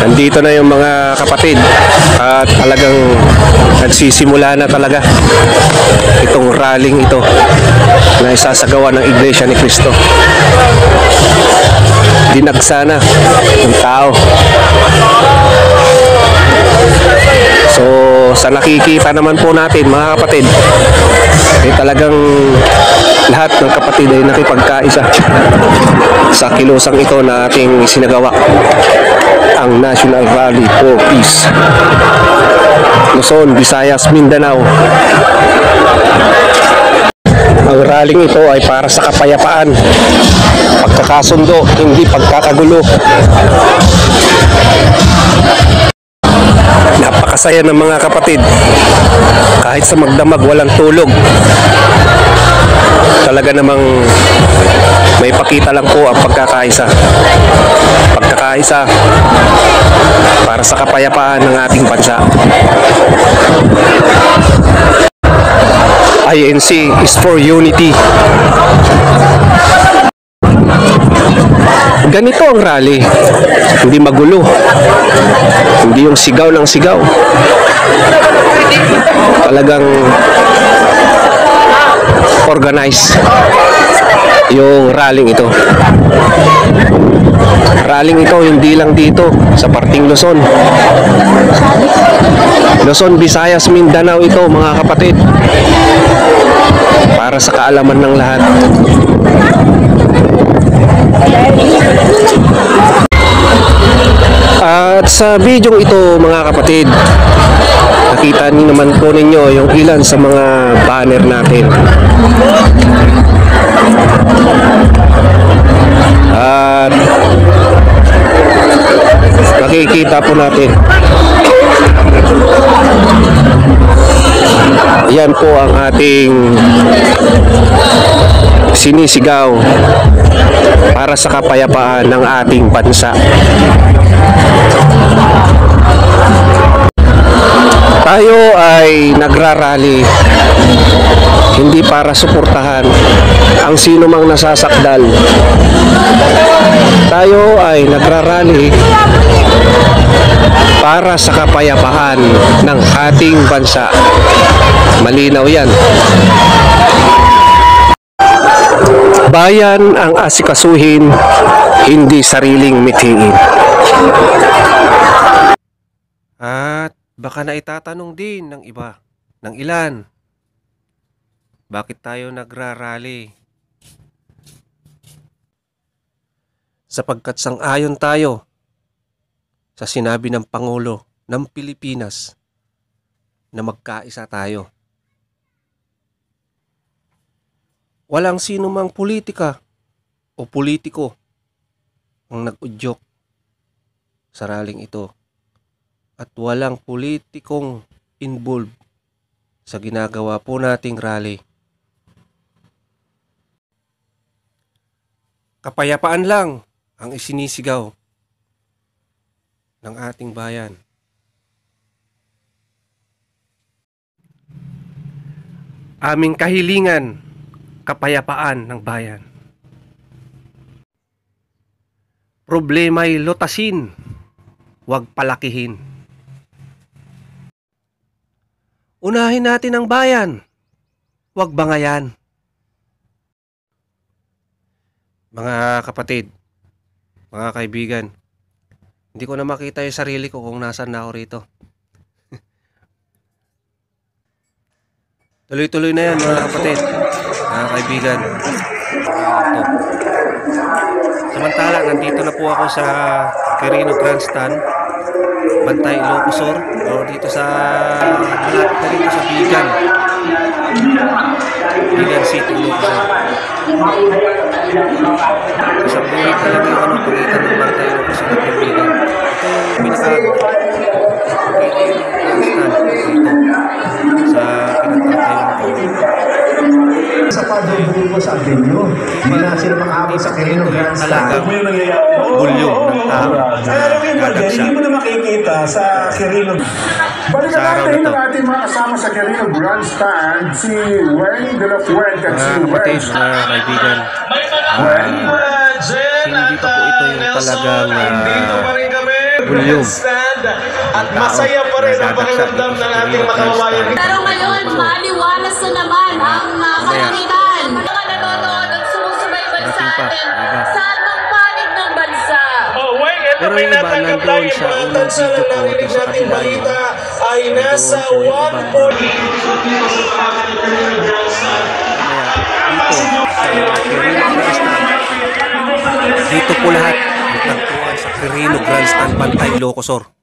Nandito na yung mga kapatid at talagang nagsisimula na talaga itong rallying ito na isasagawa ng Iglesia ni Cristo. Dinagsa na ng tao. So sa nakikita naman po natin mga kapatid, talagang lahat ng kapatid ay nakipagkaisa sa kilusang ito na ating sinagawa, ang National Rally for Peace, Luzon, Visayas, Mindanao. Ang rallying ito ay para sa kapayapaan, pagkakasundo, hindi pagkakagulo. Napakasaya ng mga kapatid, kahit sa magdamag walang tulog. Talaga namang may pakita lang po ang pagkakaisa para sa kapayapaan ng ating bansa. INC is for unity. Ganito ang rally, hindi magulo, hindi yung sigaw ng sigaw. Talagang organize yung rallying ito. Rallying ito hindi lang dito sa parting Luzon, Visayas, Mindanao ito mga kapatid, para sa kaalaman ng lahat. At sa video ito mga kapatid, nakita niyo naman po ninyo yung ilan sa mga banner natin. At nakikita po natin, yan po ang ating sinisigaw para sa kapayapaan ng ating bansa. Tayo ay nagrarally hindi para suportahan ang sino mang nasasakdal. Tayo ay nagrarally para sa kapayapaan ng ating bansa. Malinaw yan. Bayan ang asikasuhin, hindi sariling mithiin. At baka na itatanong din ng iba, ng ilan, bakit tayo nagrarally? Sapagkat sang-ayon tayo sa sinabi ng Pangulo ng Pilipinas na magkaisa tayo. Walang sino mang politika o politiko ang nag-udyok sa rallying ito. At walang politikong involved sa ginagawa po nating rally. Kapayapaan lang ang isinisigaw ng ating bayan. Aming kahilingan, kapayapaan ng bayan. Problema'y lutasin, huwag palakihin. Unahin natin ang bayan, huwag bangayan. Mga kapatid, mga kaibigan, hindi ko na makita yung sarili ko kung nasan na ako rito. Tuloy-tuloy na yan mga kapatid, mga kaibigan. Samantala, nandito na po ako sa Quirino Grandstand, Bantay, Ilocos Sur, o dito sa malapit na rito sa Bigan City, Ilocos Sur. Isang buhay talaga yung pagitan ng Bantay, Ilocos Sur at Bigan. Ito yung pinaka-Quirino Grandstand dito sa pinagtatayon ko. Sa pagbubuo mo sa venue, hindi na sila makakabot sa Quirino Grandstand. Bulyong ng tao. Hindi mo na makikita sa Quirino. Balikan natin ang ating mga kasama sa Quirino Grandstand, si Wayne de la Fuente at si kapatid, mga kaibigan, hindi pa po ito yung talagang volume. At masaya pa rin ang pakiramdam ng ating makabayan. Pero ngayon, maliwalas na naman ang kalangitan. Mga nanonood at sumusubaybay sa atin sa anong panig ng bansa. Pero yung iba nandoon sa unang video ko ito sa kabila yun. Ay nasa 140. Dito po lahat. Tagpuan sa Quirino Grandstand, Bantay, Ilocos Sur.